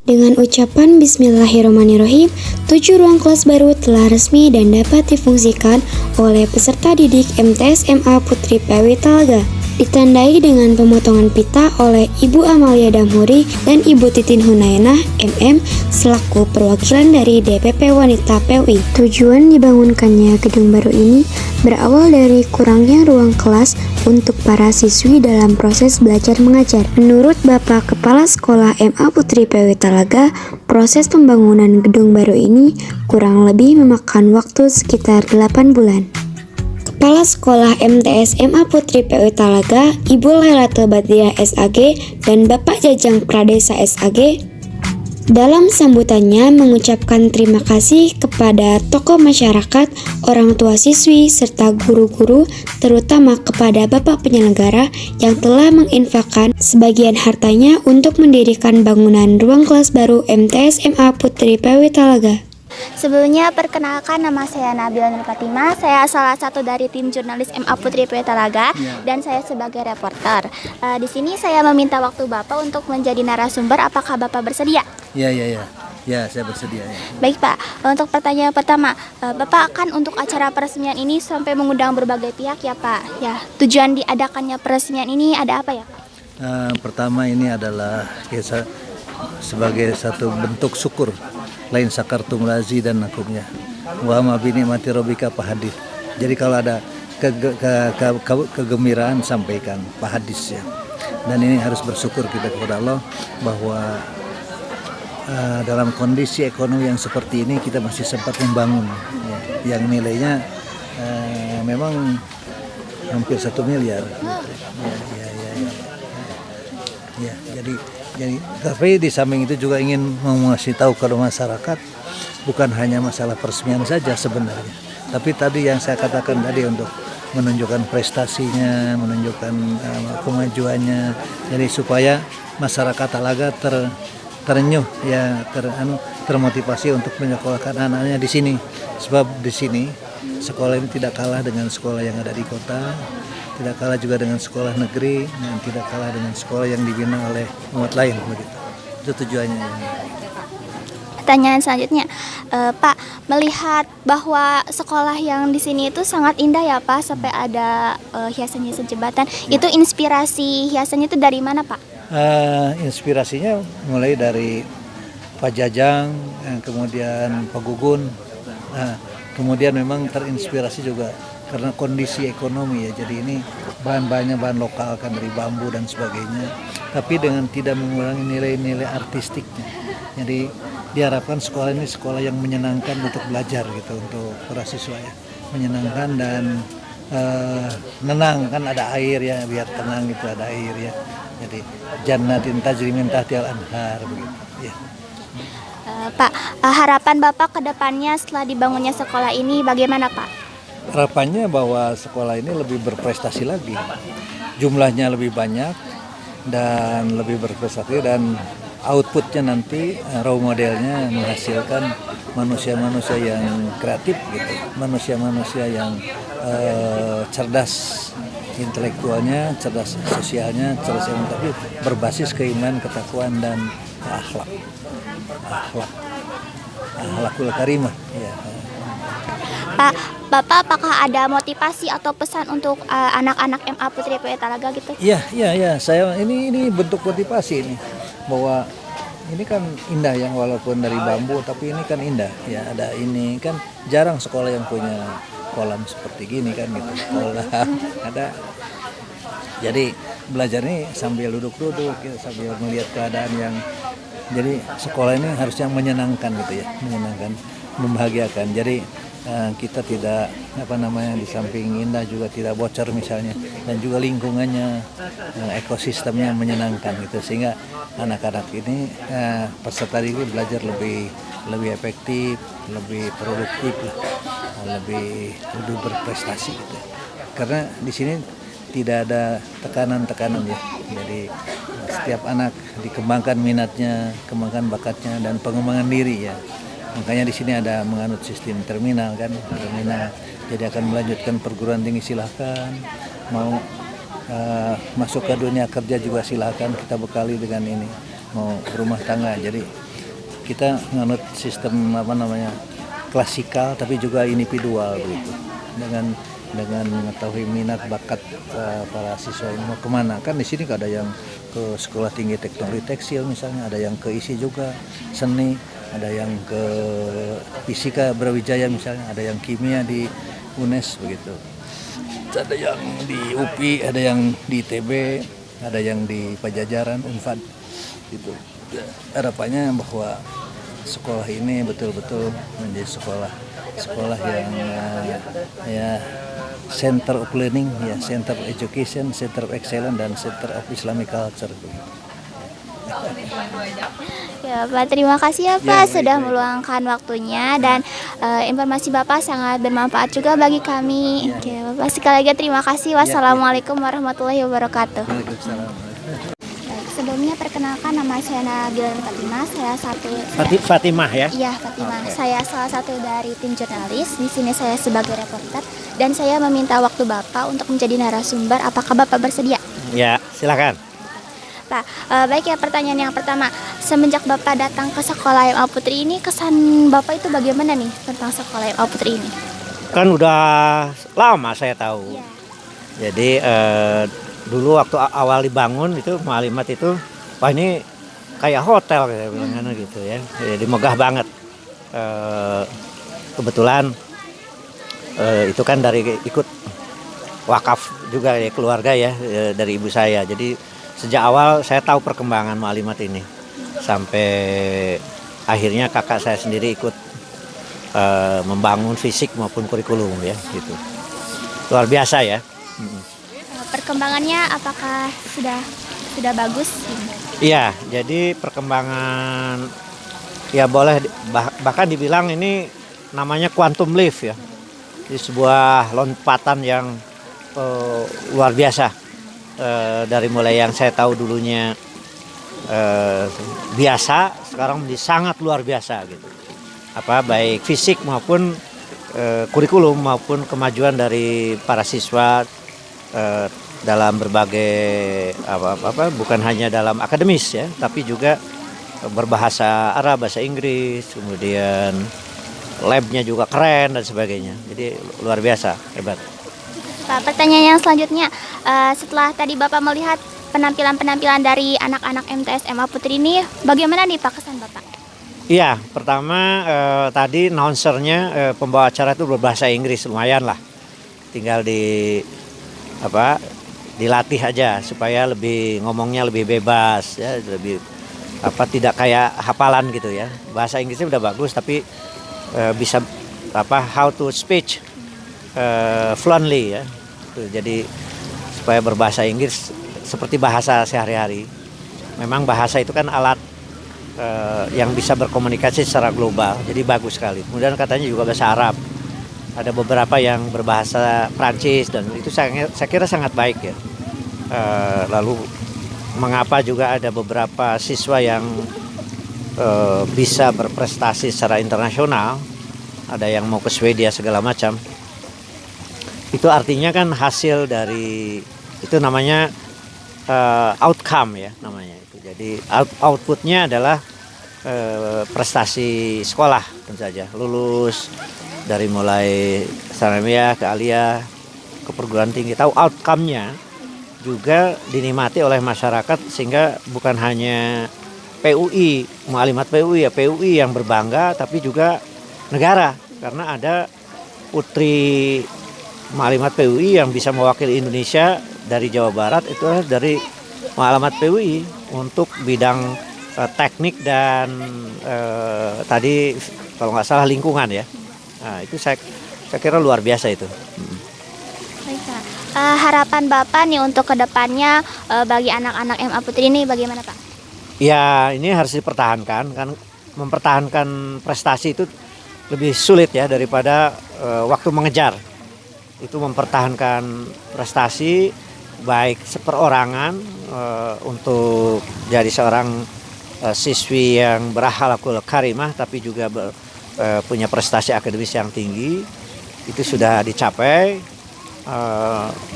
Dengan ucapan Bismillahirrahmanirrahim, 7 ruang kelas baru telah resmi dan dapat difungsikan oleh peserta didik MTS MA Putri PW Talaga. Ditandai dengan pemotongan pita oleh Ibu Amalia Damhuri dan Ibu Titin Hunayanah MM selaku perwakilan dari DPP Wanita PWI. Tujuan dibangunkannya gedung baru ini berawal dari kurangnya ruang kelas untuk para siswi dalam proses belajar mengajar. Menurut Bapak Kepala Sekolah MA Putri PW Talaga, proses pembangunan gedung baru ini kurang lebih memakan waktu sekitar 8 bulan. Kepala Sekolah MTS MA Putri PW Talaga, Ibu Lailatul Badriah SAG dan Bapak Jajang Pradesa SAG dalam sambutannya mengucapkan terima kasih kepada tokoh masyarakat, orang tua siswi, serta guru-guru, terutama kepada Bapak penyelenggara yang telah menginfakkan sebagian hartanya untuk mendirikan bangunan ruang kelas baru MTS MA Putri PW Talaga. Sebelumnya perkenalkan, nama saya Nabila Nur Fatimah. Saya salah satu dari tim jurnalis MA Putri PW Talaga dan saya sebagai reporter. Di sini saya meminta waktu Bapak untuk menjadi narasumber. Apakah Bapak bersedia? Ya, saya bersedia. Ya. Baik Pak, untuk pertanyaan pertama, Bapak akan untuk acara peresmian ini sampai mengundang berbagai pihak ya Pak. Ya, tujuan diadakannya peresmian ini ada apa ya Pak? Pertama ini adalah sebagai satu bentuk syukur lain sakartum lazi dan nakumnya wa ma bini mati robika pahadis. Jadi kalau ada kegembiraan sampaikan pahadis ya. Dan ini harus bersyukur kita kepada Allah bahwa dalam kondisi ekonomi yang seperti ini kita masih sempat membangun ya, yang nilainya memang hampir 1 miliar. Ya, jadi tapi di samping itu juga ingin mengasih tahu kepada masyarakat bukan hanya masalah peresmian saja sebenarnya, tapi tadi yang saya katakan tadi untuk menunjukkan prestasinya, menunjukkan kemajuannya, jadi supaya masyarakat Talaga terenyuh ya, termotivasi untuk menyekolahkan anak-anaknya di sini, sebab di sini sekolah ini tidak kalah dengan sekolah yang ada di kota, tidak kalah juga dengan sekolah negeri, dan tidak kalah dengan sekolah yang dibina oleh umat lain begitu. Itu tujuannya. Pertanyaan selanjutnya, Pak, melihat bahwa sekolah yang di sini itu sangat indah ya Pak, sampai ada hiasan-hiasan jembatan. Itu inspirasi hiasannya itu dari mana Pak? Inspirasinya mulai dari Pak Jajang, kemudian Pak Gugun. Kemudian memang terinspirasi juga karena kondisi ekonomi ya, jadi ini bahan-bahannya bahan lokal kan dari bambu dan sebagainya, tapi dengan tidak mengurangi nilai-nilai artistiknya. Jadi diharapkan sekolah ini sekolah yang menyenangkan untuk belajar gitu, untuk para siswa ya, menyenangkan dan nenang, kan ada air ya, biar tenang gitu, ada air ya. Jadi jannatin tajri min tahtihal anhar begitu ya. Pak, harapan Bapak ke depannya setelah dibangunnya sekolah ini bagaimana Pak? Harapannya bahwa sekolah ini lebih berprestasi lagi, jumlahnya lebih banyak dan lebih berprestasi, dan outputnya nanti raw modelnya menghasilkan manusia-manusia yang kreatif gitu, manusia-manusia yang cerdas intelektualnya, cerdas sosialnya, cerdas emosional, tapi berbasis keimanan, ketakwaan dan akhlakul karimah ya. Pak, Bapak apakah ada motivasi atau pesan untuk anak-anak MA Putri PW Talaga gitu? Iya, saya ini bentuk motivasi ini, bahwa ini kan indah ya, walaupun dari bambu tapi ini kan indah ya, ada ini kan jarang sekolah yang punya kolam seperti gini kan gitu, kolam ada. Jadi belajar ini sambil duduk-duduk ya, sambil melihat keadaan yang, jadi sekolah ini harusnya menyenangkan gitu ya, menyenangkan, membahagiakan. Jadi kita tidak di samping indah juga tidak bocor misalnya, dan juga lingkungannya, ekosistemnya menyenangkan gitu, sehingga anak-anak ini peserta ini belajar lebih efektif, lebih produktif, lebih berprestasi gitu. Karena di sini tidak ada tekanan ya, jadi setiap anak dikembangkan minatnya, kembangkan bakatnya, dan pengembangan diri ya. Makanya di sini ada menganut sistem terminal kan, jadi akan melanjutkan perguruan tinggi silahkan, mau masuk ke dunia kerja juga silahkan, kita bekali dengan ini, mau berumah tangga. Jadi kita nganut sistem apa namanya klasikal tapi juga individual begitu. Dengan mengetahui minat bakat para siswa ini mau kemana, kan di sini ada yang ke sekolah tinggi teknologi tekstil misalnya, ada yang ke ISI juga seni, ada yang ke fisika Brawijaya misalnya, ada yang kimia di UNES begitu, ada yang di UPI, ada yang di ITB, ada yang di Pajajaran Unpad gitu. Harapannya bahwa sekolah ini betul-betul menjadi sekolah yang ya center of learning, ya center of education, center of excellence, dan center of Islamic culture. Ya Pak, terima kasih ya Pak sudah meluangkan waktunya dan informasi Bapak sangat bermanfaat juga bagi kami. Oke, Bapak sekali lagi terima kasih. Wassalamualaikum warahmatullahi wabarakatuh. Waalaikumsalam. Baik, sebelumnya perkenalkan nama saya Nabila Nur Fatimah. Saya Fatimah ya? Iya, Fatimah. Saya salah satu dari tim jurnalis. Di sini saya sebagai reporter dan saya meminta waktu Bapak untuk menjadi narasumber. Apakah Bapak bersedia? Ya, silakan. Pak, baik ya, pertanyaan yang pertama. Semenjak Bapak datang ke sekolah MA Putri ini, kesan Bapak itu bagaimana nih tentang sekolah MA Putri ini? Kan udah lama saya tahu. Ya. Jadi dulu waktu awal dibangun itu Mualimat itu, wah ini kayak hotel kayak bilang gitu ya. Jadi megah banget. Kebetulan itu kan dari ikut wakaf juga ya, keluarga ya, dari ibu saya. Jadi sejak awal saya tahu perkembangan Mualimat ini sampai akhirnya kakak saya sendiri ikut membangun fisik maupun kurikulum ya gitu. Luar biasa ya. Perkembangannya apakah sudah bagus? Iya, jadi perkembangan ya boleh bahkan dibilang ini namanya quantum leap ya. Di sebuah lompatan yang luar biasa. Dari mulai yang saya tahu dulunya biasa, sekarang menjadi sangat luar biasa gitu. Baik fisik maupun kurikulum maupun kemajuan dari para siswa dalam berbagai bukan hanya dalam akademis ya, tapi juga berbahasa Arab, bahasa Inggris, kemudian labnya juga keren dan sebagainya. Jadi luar biasa, hebat. Pak, pertanyaan yang selanjutnya, setelah tadi Bapak melihat penampilan-penampilan dari anak-anak MTS MA Putri ini, bagaimana nih Pak kesan Bapak? Iya, pertama tadi announcernya pembawa acara itu berbahasa Inggris, lumayan lah. Tinggal dilatih aja supaya ngomongnya lebih bebas ya, lebih tidak kayak hafalan gitu ya. Bahasa Inggrisnya udah bagus tapi bisa how to speak fluently ya. Jadi supaya berbahasa Inggris seperti bahasa sehari-hari. Memang bahasa itu kan alat yang bisa berkomunikasi secara global. Jadi bagus sekali. Kemudian katanya juga bahasa Arab. Ada beberapa yang berbahasa Prancis dan itu saya kira sangat baik ya. Lalu mengapa juga ada beberapa siswa yang bisa berprestasi secara internasional. Ada yang mau ke Swedia segala macam. Itu artinya kan hasil dari itu namanya outcome ya namanya itu. Jadi outputnya adalah prestasi sekolah tentu saja, lulus dari mulai sanawiyah ke aliyah ke perguruan tinggi. Tahu outcome-nya juga dinikmati oleh masyarakat sehingga bukan hanya PUI, Mualimat PUI ya, PUI yang berbangga tapi juga negara karena ada putri Mualimat PUI yang bisa mewakili Indonesia dari Jawa Barat itu adalah dari Mualimat PUI untuk bidang teknik dan tadi kalau nggak salah lingkungan ya. Nah, itu saya kira luar biasa itu. Baik, Pak. Harapan Bapak nih untuk kedepannya bagi anak-anak MA Putri ini bagaimana Pak? Ya ini harus dipertahankan kan, mempertahankan prestasi itu lebih sulit ya daripada waktu mengejar. Itu mempertahankan prestasi baik seperorangan untuk jadi seorang siswi yang berakhlakul karimah tapi juga punya prestasi akademis yang tinggi itu sudah dicapai.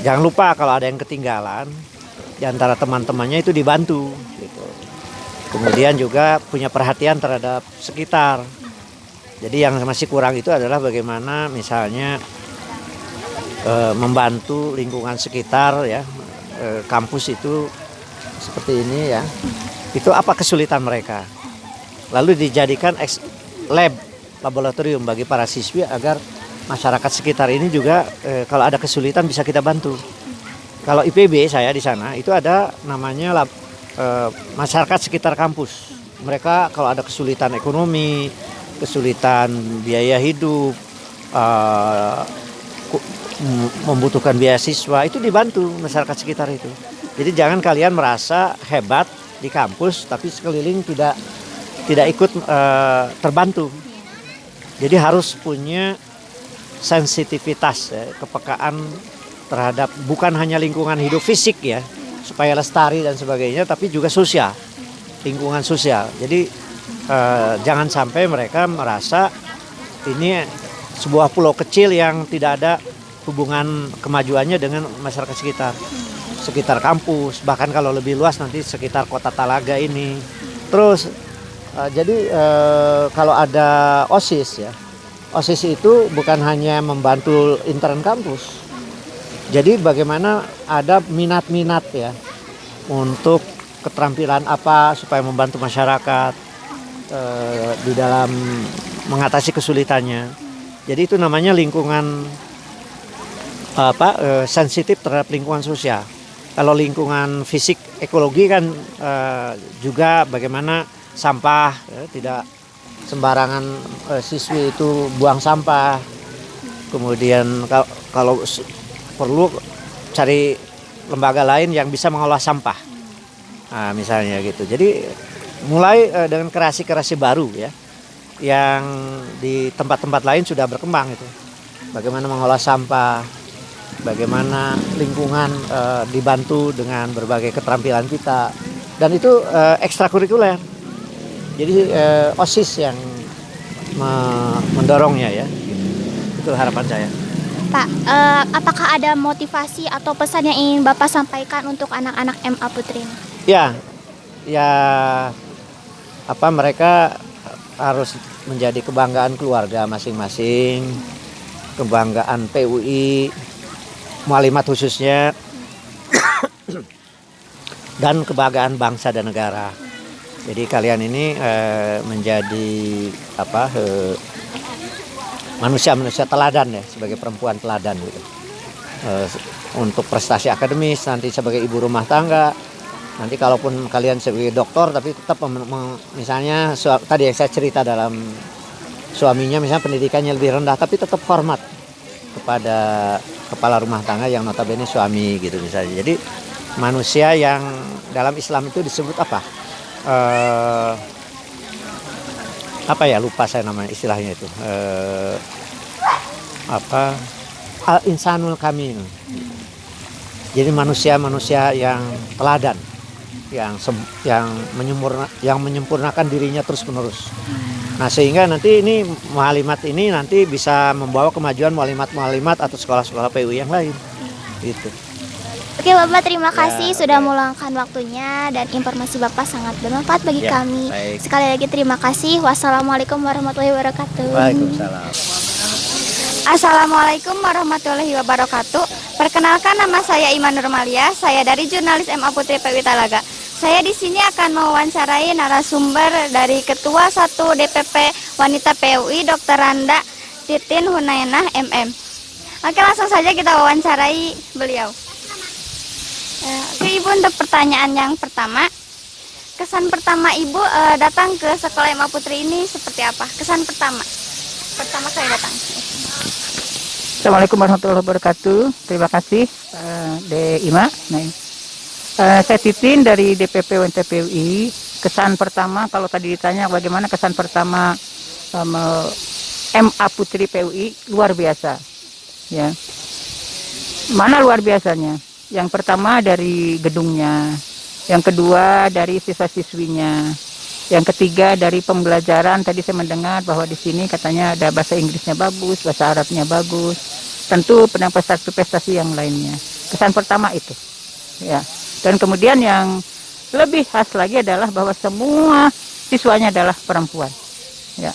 Jangan lupa kalau ada yang ketinggalan di antara teman-temannya itu dibantu gitu. Kemudian juga punya perhatian terhadap sekitar. Jadi yang masih kurang itu adalah bagaimana misalnya membantu lingkungan sekitar ya, kampus itu seperti ini ya. Itu apa kesulitan mereka. Lalu dijadikan laboratorium bagi para siswi agar masyarakat sekitar ini juga kalau ada kesulitan bisa kita bantu. Kalau IPB saya di sana itu ada namanya masyarakat sekitar kampus. Mereka kalau ada kesulitan ekonomi, kesulitan biaya hidup, membutuhkan beasiswa, itu dibantu masyarakat sekitar itu. Jadi jangan kalian merasa hebat di kampus tapi sekeliling tidak ikut terbantu. Jadi harus punya sensitivitas ya, kepekaan terhadap bukan hanya lingkungan hidup fisik ya, supaya lestari dan sebagainya, tapi juga sosial, lingkungan sosial. Jadi jangan sampai mereka merasa ini sebuah pulau kecil yang tidak ada hubungan kemajuannya dengan masyarakat sekitar kampus, bahkan kalau lebih luas nanti sekitar kota Talaga ini. Terus jadi kalau ada OSIS ya, OSIS itu bukan hanya membantu intern kampus. Jadi bagaimana ada minat-minat ya untuk keterampilan apa supaya membantu masyarakat di dalam mengatasi kesulitannya. Jadi itu namanya lingkungan sensitif terhadap lingkungan sosial. Kalau lingkungan fisik ekologi kan juga bagaimana sampah tidak sembarangan siswi itu buang sampah. Kemudian kalau perlu cari lembaga lain yang bisa mengolah sampah, nah, misalnya gitu. Jadi mulai dengan kreasi-kreasi baru ya, yang di tempat-tempat lain sudah berkembang itu. Bagaimana mengolah sampah, bagaimana lingkungan dibantu dengan berbagai keterampilan kita, dan itu ekstrakurikuler. Jadi OSIS yang mendorongnya ya. Itu harapan saya. Pak, apakah ada motivasi atau pesan yang ingin Bapak sampaikan untuk anak-anak MA Putri ini? Ya, mereka harus menjadi kebanggaan keluarga masing-masing, kebanggaan PUI, Mualimat khususnya, dan kebanggaan bangsa dan negara. Jadi kalian ini menjadi manusia-manusia teladan ya, sebagai perempuan teladan gitu. Untuk prestasi akademis, nanti sebagai ibu rumah tangga, nanti kalaupun kalian sebagai dokter tapi tetap misalnya tadi yang saya cerita dalam suaminya misalnya pendidikannya lebih rendah tapi tetap hormat kepada kepala rumah tangga yang notabene suami gitu misalnya. Jadi manusia yang dalam Islam itu disebut lupa saya namanya istilahnya itu al-insanul kamil. Jadi manusia yang teladan, yang menyempurnakan dirinya terus menerus. Nah sehingga nanti ini Mualimat ini nanti bisa membawa kemajuan Mualimat atau sekolah-sekolah PUI yang lain gitu. Oke Bapak, terima kasih sudah meluangkan waktunya dan informasi Bapak sangat bermanfaat bagi kami. Baik. Sekali lagi terima kasih. Wassalamualaikum warahmatullahi wabarakatuh. Waalaikumsalam. Assalamualaikum warahmatullahi wabarakatuh. Perkenalkan, nama saya Iman Nurmalia. Saya dari jurnalis MA Putri PUI Talaga. Saya di sini akan mewawancarai narasumber dari Ketua 1 DPP Wanita PUI Dr. Randa Titin Hunainah MM. Oke, langsung saja kita wawancarai beliau. Oke Ibu, untuk pertanyaan yang pertama, kesan pertama Ibu datang ke sekolah MA Putri ini seperti apa? Kesan pertama saya datang. Assalamualaikum warahmatullahi wabarakatuh. Terima kasih De Ima. Saya Titin dari DPP Wanita PUI. Kesan pertama, kalau tadi ditanya bagaimana kesan pertama MA Putri PUI, luar biasa. Ya, mana luar biasanya? Yang pertama dari gedungnya, yang kedua dari siswa-siswinya, yang ketiga dari pembelajaran. Tadi saya mendengar bahwa di sini katanya ada bahasa Inggrisnya bagus, bahasa Arabnya bagus, tentu prestasi yang lainnya. Kesan pertama itu, ya. Dan kemudian yang lebih khas lagi adalah bahwa semua siswanya adalah perempuan. Ya.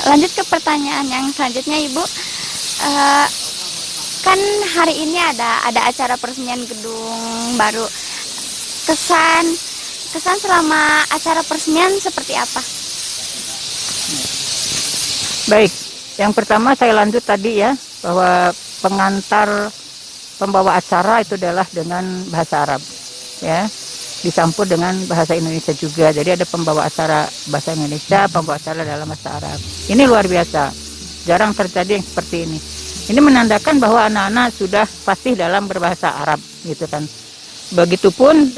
Lanjut ke pertanyaan yang selanjutnya, Ibu. Kan hari ini ada acara peresmian gedung baru. Kesan selama acara peresmian seperti apa? Baik, yang pertama saya lanjut tadi ya, bahwa pengantar pembawa acara itu adalah dengan bahasa Arab, ya, dicampur dengan bahasa Indonesia juga. Jadi ada pembawa acara bahasa Indonesia, pembawa acara dalam bahasa Arab. Ini luar biasa, jarang terjadi yang seperti ini. Ini menandakan bahwa anak-anak sudah fasih dalam berbahasa Arab, gitu kan. Begitupun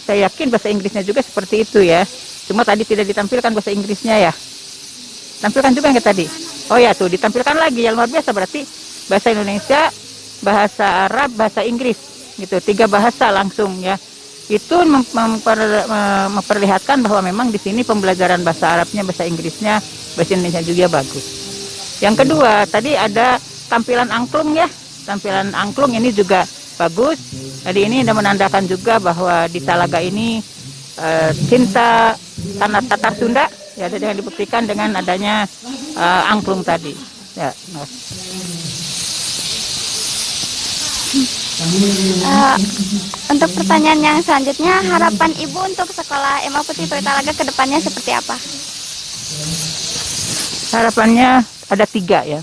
saya yakin bahasa Inggrisnya juga seperti itu ya. Cuma tadi tidak ditampilkan bahasa Inggrisnya ya. Tampilkan juga nggak tadi? Oh ya, tuh ditampilkan lagi, yang luar biasa. Berarti bahasa Indonesia, bahasa Arab, bahasa Inggris gitu, 3 bahasa langsung ya. Itu memperlihatkan bahwa memang di sini pembelajaran bahasa Arabnya, bahasa Inggrisnya, bahasa Indonesia juga bagus. Yang kedua, tadi ada tampilan angklung ya. Tampilan angklung ini juga bagus. Jadi ini sudah menandakan juga bahwa di Talaga ini cinta tanah Tatar Sunda ya, dengan dibuktikan dengan adanya angklung tadi. Ya. Untuk pertanyaan yang selanjutnya, harapan Ibu untuk sekolah MA Putri PW Talaga ke depannya seperti apa? Harapannya ada 3 ya.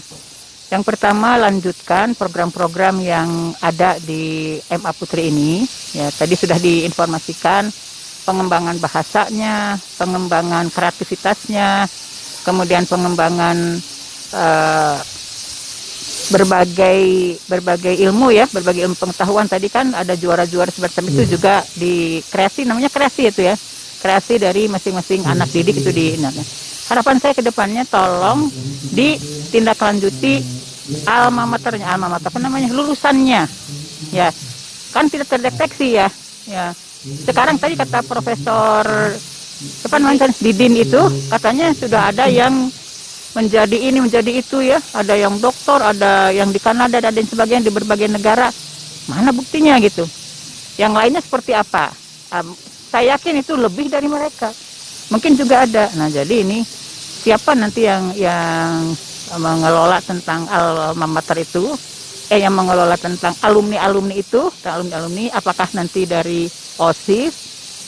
Yang pertama, lanjutkan program-program yang ada di MA Putri ini. Ya, tadi sudah diinformasikan pengembangan bahasanya, pengembangan kreativitasnya, kemudian pengembangan berbagai ilmu ya, berbagai ilmu pengetahuan. Tadi kan ada juara-juara semacam itu juga di kreasi, namanya kreasi itu ya, kreasi dari masing-masing anak didik itu di. Harapan saya ke depannya tolong ditindaklanjuti alma mater apa namanya, lulusannya ya, kan tidak terdeteksi ya. Sekarang tadi kata Profesor Didin itu katanya sudah ada yang menjadi ini, menjadi itu ya, ada yang doktor, ada yang di Kanada, ada yang sebagainya di berbagai negara. Mana buktinya gitu? Yang lainnya seperti apa? Saya yakin itu lebih dari mereka. Mungkin juga ada. Nah, jadi ini siapa nanti yang mengelola tentang alma mater itu, yang mengelola tentang alumni-alumni itu, alumni-alumni apakah nanti dari OSIS,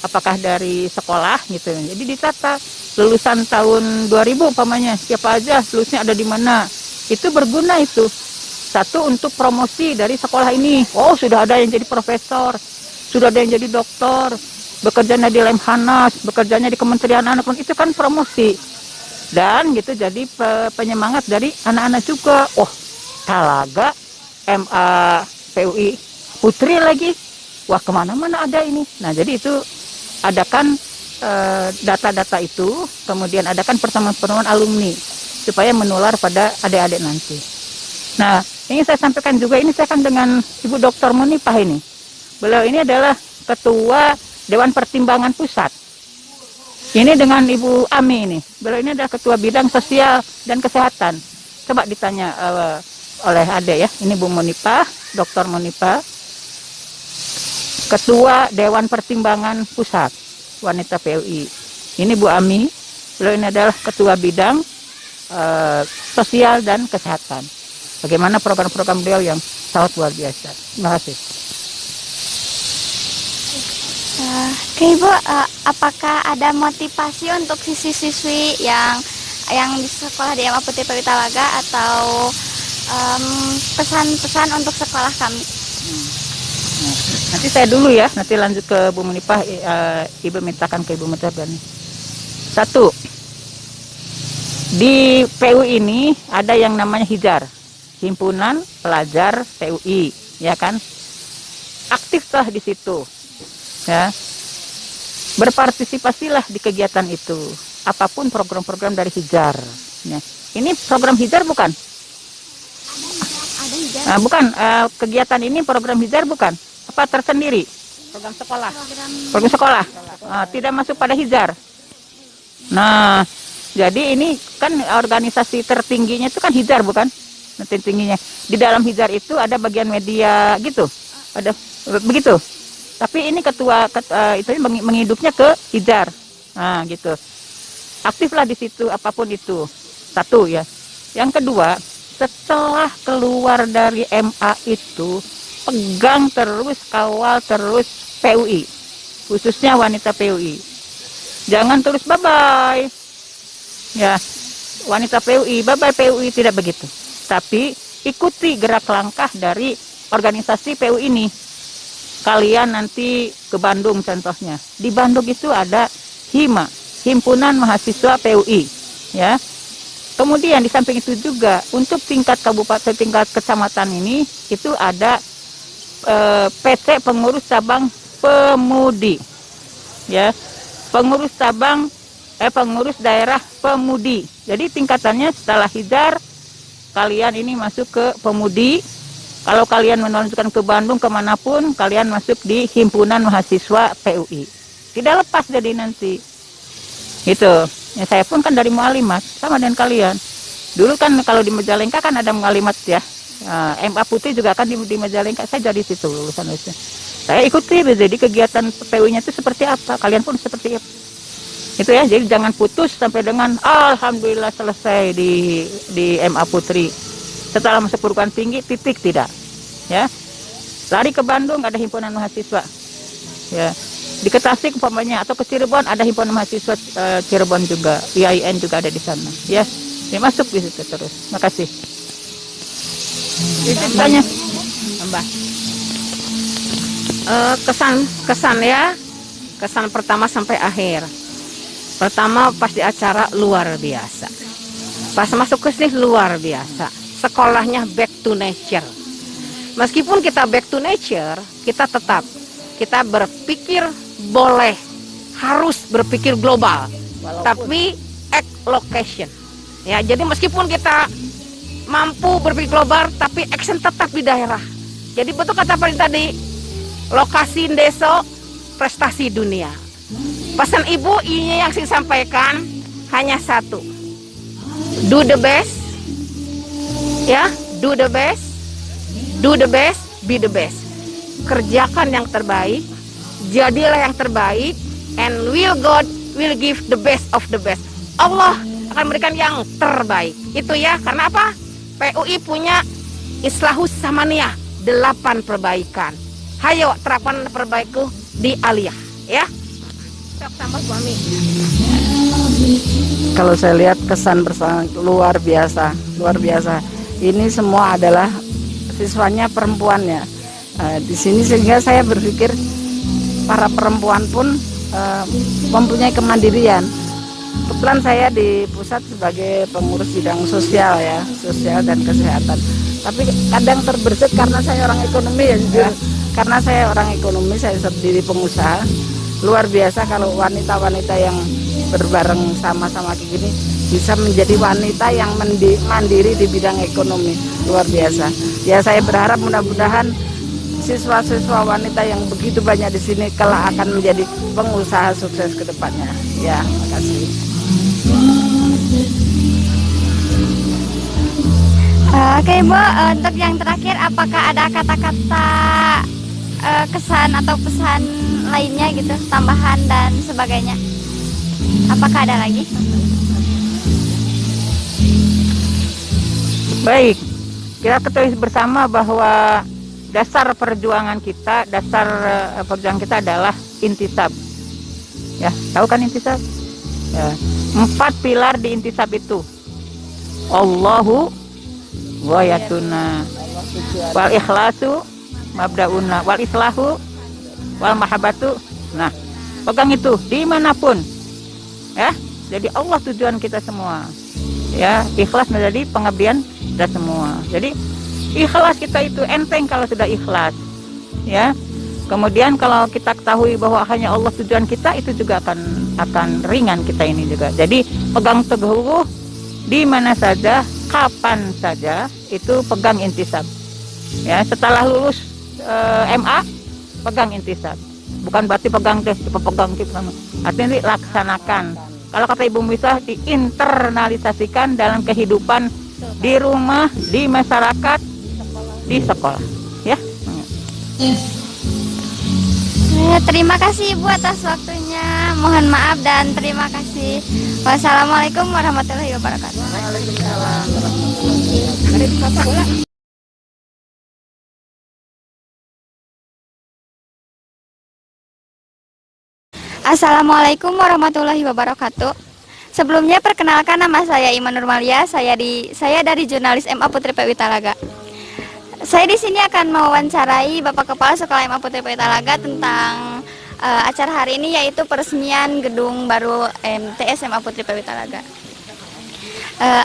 apakah dari sekolah gitu. Jadi ditata lulusan tahun 2000 umpamanya, siapa aja lulusnya ada di mana. Itu berguna itu. Satu, untuk promosi dari sekolah ini. Oh, sudah ada yang jadi profesor, sudah ada yang jadi doktor, bekerjanya di Lemhanas, bekerjanya di Kementerian Anak, itu kan promosi. Dan gitu jadi penyemangat dari anak-anak juga. Oh, Talaga, MA PUI Putri lagi. Wah, kemana-mana ada ini. Nah, jadi itu adakan data-data itu, kemudian adakan pertemuan-pertemuan alumni supaya menular pada adik-adik nanti. Nah, ingin saya sampaikan juga, ini saya kan dengan Ibu Dr. Munipah ini. Beliau ini adalah Ketua Dewan Pertimbangan Pusat. Ini dengan Ibu Ami ini. Beliau ini adalah Ketua Bidang Sosial dan Kesehatan. Coba ditanya oleh adik ya. Ini Bu Munipah, Dr. Munipah, Ketua Dewan Pertimbangan Pusat Wanita PUI. Ini Bu Ami, beliau ini adalah Ketua Bidang Sosial dan Kesehatan. Bagaimana program-program beliau yang sangat luar biasa. Terima kasih. Oke, Ibu, apakah ada motivasi untuk siswi-siswi yang di sekolah di MA Putri PW Talaga atau pesan-pesan untuk sekolah kami? Nanti saya dulu ya, nanti lanjut ke Bu Munipah. Ibu mintakan ke Ibu Munipah. 1, di PUI ini ada yang namanya HIJAR, Himpunan Pelajar PUI, ya kan? Aktiflah di situ, ya. Berpartisipasilah di kegiatan itu, apapun program-program dari HIJAR. Ya. Ini program HIJAR bukan? Ada HIJAR. Bukan, kegiatan ini program HIJAR bukan? Apa tersendiri? Program sekolah. Program sekolah. Tidak masuk pada HIJAR. Nah, jadi ini kan organisasi tertingginya itu kan HIJAR bukan? Tingginya. Di dalam HIJAR itu ada bagian media gitu. Ada begitu. Tapi ini itu menghidupnya ke Hizar. Nah, gitu. Aktiflah di situ apapun itu. Satu ya. Yang kedua, setelah keluar dari MA itu, pegang terus, kawal terus PUI. Khususnya wanita PUI. Jangan terus bye-bye. Ya, wanita PUI, bye-bye PUI, tidak begitu. Tapi ikuti gerak langkah dari organisasi PUI ini. Kalian nanti ke Bandung contohnya. Di Bandung itu ada HIMA, Himpunan Mahasiswa PUI, ya. Kemudian di samping itu juga untuk tingkat kabupaten, tingkat kecamatan ini itu ada PT Pengurus Cabang Pemudi, ya. Pengurus daerah Pemudi. Jadi tingkatannya setelah Hizar, kalian ini masuk ke Pemudi. Kalau kalian menunjukkan ke Bandung kemanapun, kalian masuk di Himpunan Mahasiswa PUI. Tidak lepas jadi nanti. Gitu. Ya, saya pun kan dari Mualimat, sama dengan kalian. Dulu kan kalau di Majalengka kan ada Mualimat ya. MA Putri juga kan di Majalengka, saya dari situ lulusan. Saya ikuti, jadi kegiatan PUI-nya itu seperti apa, kalian pun seperti apa. Itu ya, jadi jangan putus sampai dengan alhamdulillah selesai di MA Putri. Setelah masuk perguruan tinggi, titik, tidak. Ya, lari ke Bandung ada himpunan mahasiswa. Ya, di Tasik umpamanya atau ke Cirebon ada himpunan mahasiswa Cirebon juga, IAIN juga ada di sana. Ya, dia masuk di situ terus. Makasih. Tanya, Mbak. Kesan pertama sampai akhir. Pertama pas di acara luar biasa. Pas masuk ke sini luar biasa. Sekolahnya back to nature. Meskipun kita back to nature, kita berpikir harus berpikir global, tapi act location. Ya, jadi meskipun kita mampu berpikir global, tapi action tetap di daerah. Jadi betul kata Pak tadi, lokasi desa, prestasi dunia. Pesan Ibu ini yang saya sampaikan hanya satu. Do the best. Ya, do the best, be the best. Kerjakan yang terbaik, jadilah yang terbaik, and God will give the best of the best. Allah akan memberikan yang terbaik. Itu ya, karena apa? PUI punya Islahus Samaniyah, 8 perbaikan. Hayo terapkan perbaiku di Aliyah, ya. Tambah suami. Kalau saya lihat kesan bersama luar biasa. Ini semua adalah siswanya perempuannya. Di sini sehingga saya berpikir para perempuan pun mempunyai kemandirian. Kebetulan saya di pusat sebagai pengurus bidang sosial ya, sosial dan kesehatan. Tapi kadang terbersit karena saya orang ekonomi ya, jujur. Karena saya orang ekonomi, saya sendiri pengusaha. Luar biasa kalau wanita-wanita yang berbareng sama-sama kayak gini bisa menjadi wanita yang mandiri di bidang ekonomi. Luar biasa. Ya, saya berharap mudah-mudahan siswa-siswa wanita yang begitu banyak di sini kelak akan menjadi pengusaha sukses ke depannya. Ya, makasih. Oke Bu, untuk yang terakhir apakah ada kata-kata kesan atau pesan lainnya gitu, tambahan dan sebagainya? Apakah ada lagi? Baik, kita ketahui bersama bahwa dasar perjuangan kita adalah intisab. Ya, tahu kan intisab? Ya, 4 pilar di intisab itu. Allahu wayatuna wal ikhlasu mabdauna wal islahu wal mahabbatu. Nah, pegang itu dimanapun. Ya, jadi Allah tujuan kita semua. Ya, ikhlas menjadi pengabdian kita semua. Jadi ikhlas kita itu enteng kalau sudah ikhlas. Ya. Kemudian kalau kita ketahui bahwa hanya Allah tujuan kita, itu juga akan ringan kita ini juga. Jadi pegang teguh di mana saja, kapan saja, itu pegang intisab. Ya, setelah lulus MA pegang intisab. Bukan berarti pegang kita. Artinya laksanakan. Kalau kata Ibu Misah, diinternalisasikan dalam kehidupan di rumah, di masyarakat, di sekolah. Ya. Terima kasih Ibu atas waktunya. Mohon maaf dan terima kasih. Wassalamualaikum warahmatullahi wabarakatuh. Assalamualaikum warahmatullahi wabarakatuh. Sebelumnya perkenalkan, nama saya Iman Nurmalia. Saya dari jurnalis MA Putri PWI Talaga. Saya di sini akan mewawancarai Bapak Kepala Sekolah MA Putri PWI Talaga tentang acara hari ini, yaitu peresmian gedung baru MTS MA Putri PWI Talaga.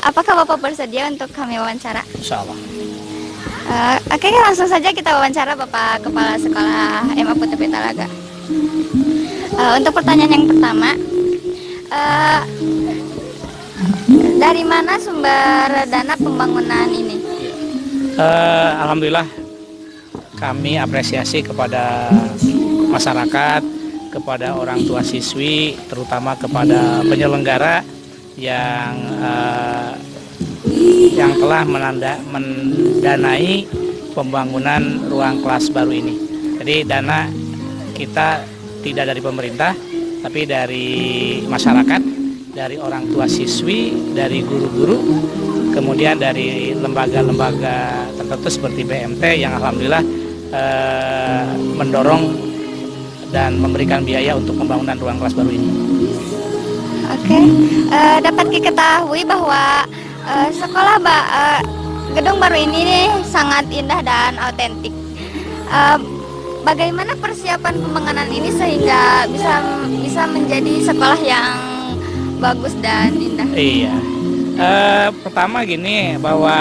Apakah Bapak bersedia untuk kami wawancara? Insya Allah. Oke, langsung saja kita wawancara Bapak Kepala Sekolah MA Putri PWI Talaga. Untuk pertanyaan yang pertama, dari mana sumber dana pembangunan ini? Alhamdulillah kami apresiasi kepada masyarakat, kepada orang tua siswi, terutama kepada penyelenggara yang telah mendanai pembangunan ruang kelas baru ini. Jadi dana kita tidak dari pemerintah, tapi dari masyarakat, dari orang tua siswi, dari guru-guru, kemudian dari lembaga-lembaga tertentu seperti BMT yang alhamdulillah mendorong dan memberikan biaya untuk pembangunan ruang kelas baru ini. Oke, dapat diketahui bahwa gedung baru ini sangat indah dan autentik. Bagaimana persiapan pembangunan ini sehingga bisa menjadi sekolah yang bagus dan indah? Iya. Pertama gini, bahwa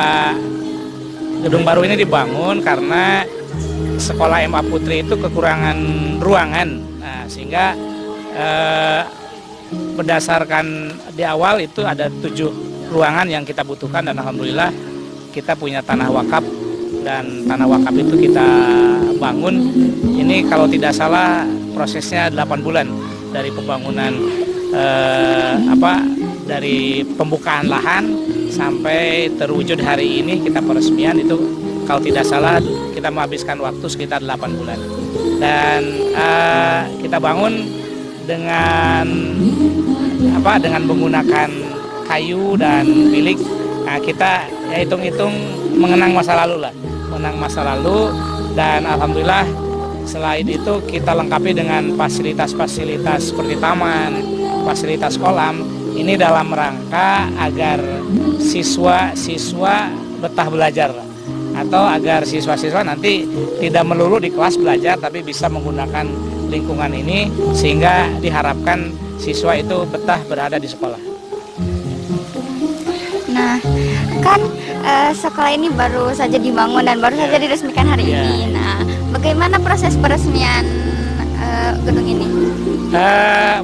gedung baru ini dibangun karena sekolah MA Putri itu kekurangan ruangan. Nah, sehingga berdasarkan di awal itu ada 7 ruangan yang kita butuhkan, dan alhamdulillah kita punya tanah wakaf, dan tanah wakaf itu kita bangun. Ini kalau tidak salah prosesnya 8 bulan dari pembangunan dari pembukaan lahan sampai terwujud hari ini kita peresmian, itu kalau tidak salah kita menghabiskan waktu sekitar 8 bulan. Dan kita bangun dengan menggunakan kayu dan bilik. Nah, kita hitung-hitung mengenang masa lalu lah, dan alhamdulillah selain itu kita lengkapi dengan fasilitas-fasilitas seperti taman, fasilitas kolam. Ini dalam rangka agar siswa-siswa betah belajar, atau agar siswa-siswa nanti tidak melulu di kelas belajar tapi bisa menggunakan lingkungan ini, sehingga diharapkan siswa itu betah berada di sekolah. Nah, kan sekolah ini baru saja dibangun dan baru saja diresmikan hari ini. Nah, bagaimana proses peresmian gedung ini?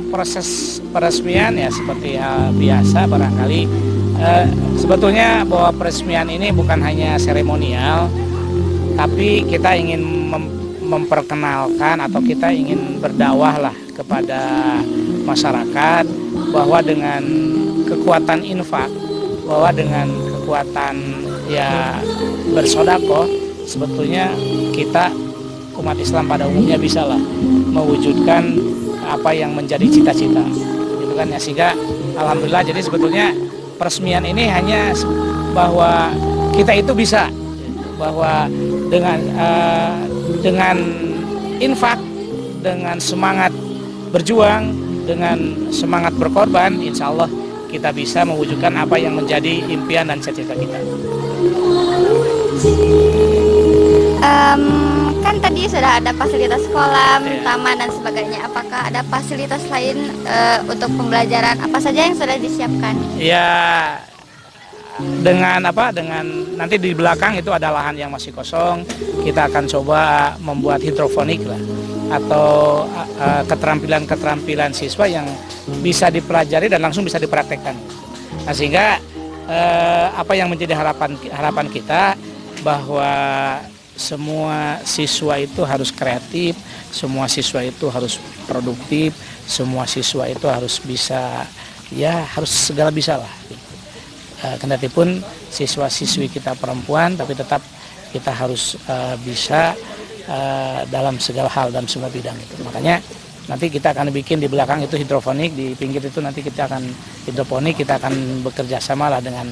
Proses peresmian ya seperti biasa barangkali. Sebetulnya bahwa peresmian ini bukan hanya seremonial, tapi kita ingin memperkenalkan atau kita ingin berdakwah lah kepada masyarakat bahwa dengan kekuatan infak, bahwa dengan kekuatan ya bersedekah, sebetulnya kita umat Islam pada umumnya bisa lah mewujudkan apa yang menjadi cita-cita, gitu kan ya. Sehingga alhamdulillah, jadi sebetulnya peresmian ini hanya bahwa kita itu bisa, bahwa dengan infak, dengan semangat berjuang, dengan semangat berkorban, insya Allah kita bisa mewujudkan apa yang menjadi impian dan cita-cita kita. Kan tadi sudah ada fasilitas kolam, taman dan sebagainya. Apakah ada fasilitas lain untuk pembelajaran? Apa saja yang sudah disiapkan? Ya, dengan nanti di belakang itu ada lahan yang masih kosong. Kita akan coba membuat hidroponik lah, atau keterampilan siswa yang bisa dipelajari dan langsung bisa dipraktekkan. Nah, sehingga apa yang menjadi harapan kita, bahwa semua siswa itu harus kreatif, semua siswa itu harus produktif, semua siswa itu harus bisa, ya harus segala bisa lah. Kendatipun siswa-siswi kita perempuan, tapi tetap kita harus bisa dalam segala hal, dalam semua bidang itu. Makanya nanti kita akan bikin di belakang itu hidroponik, di pinggir itu nanti kita akan hidroponik, kita akan bekerja sama lah dengan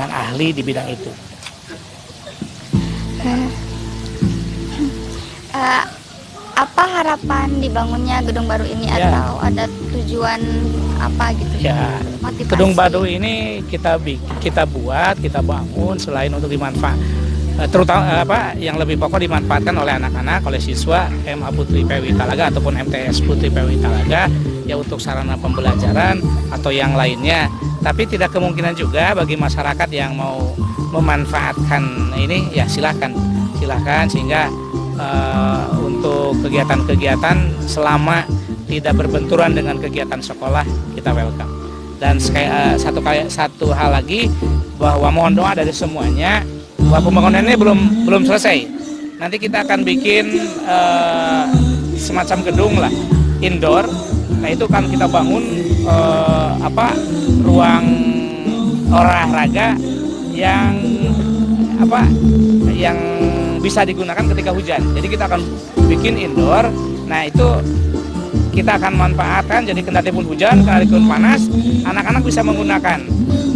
ahli di bidang itu. Apa harapan dibangunnya gedung baru ini Ya. atau ada tujuan apa gitu? Ya, Motivasi. gedung baru ini kita buat, kita bangun selain untuk dimanfaat, terutama yang lebih pokok dimanfaatkan oleh anak-anak, oleh siswa MA Putri PWI Talaga ataupun MTS Putri PWI Talaga ya untuk sarana pembelajaran atau yang lainnya. Tapi tidak kemungkinan juga bagi masyarakat yang mau memanfaatkan ini ya silahkan sehingga untuk kegiatan-kegiatan selama tidak berbenturan dengan kegiatan sekolah kita welcome. Dan satu hal lagi bahwa mohon doa dari semuanya bahwa pembangunan ini belum selesai. Nanti kita akan bikin semacam gedung lah indoor. Nah itu kan kita bangun ruang olahraga yang bisa digunakan ketika hujan. Jadi kita akan bikin indoor. Nah itu kita akan manfaatkan. Jadi kendati pun hujan, kendati pun panas, anak-anak bisa menggunakan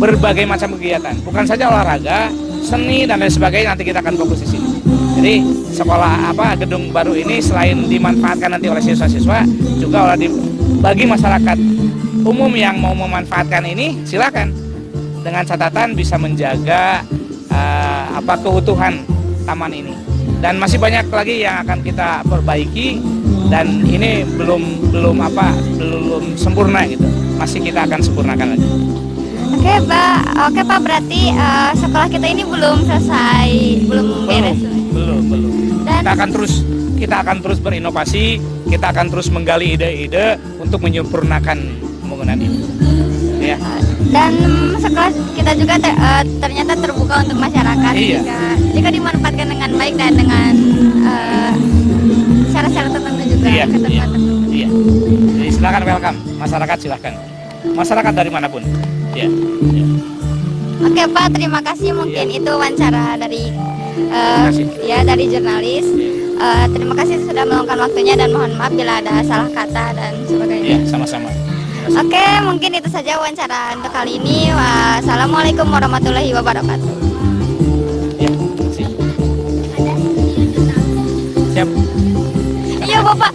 berbagai macam kegiatan. Bukan saja olahraga, seni dan lain sebagainya. Nanti kita akan fokus di sini. Jadi sekolah gedung baru ini selain dimanfaatkan nanti oleh siswa-siswa, juga bagi masyarakat umum yang mau memanfaatkan ini silakan. Dengan catatan bisa menjaga keutuhan taman ini. Dan masih banyak lagi yang akan kita perbaiki dan ini belum sempurna gitu. Masih kita akan sempurnakan lagi. Oke Pak, berarti sekolah kita ini belum selesai, belum beres. Belum. Dan Kita akan terus berinovasi, kita akan terus menggali ide-ide untuk menyempurnakan pembangunan ini. Ya. Dan sekolah kita juga ternyata terbuka untuk masyarakat. Iya. Jika dimanfaatkan dengan baik dan dengan syarat-syarat tertentu juga. Iya. ketentuan tertentu. Iya. Jadi silakan welcome, masyarakat silakan. Masyarakat dari manapun. Ya. Oke Pak, terima kasih. Mungkin Iya. itu wawancara dari kasih. dari jurnalis. Terima kasih sudah meluangkan waktunya dan mohon maaf bila ada salah kata dan sebagainya. Iya, sama-sama. Oke, mungkin itu saja wawancara untuk kali ini. Wassalamualaikum warahmatullahi wabarakatuh. Ya, terima kasih. Siap. Iya Bapak.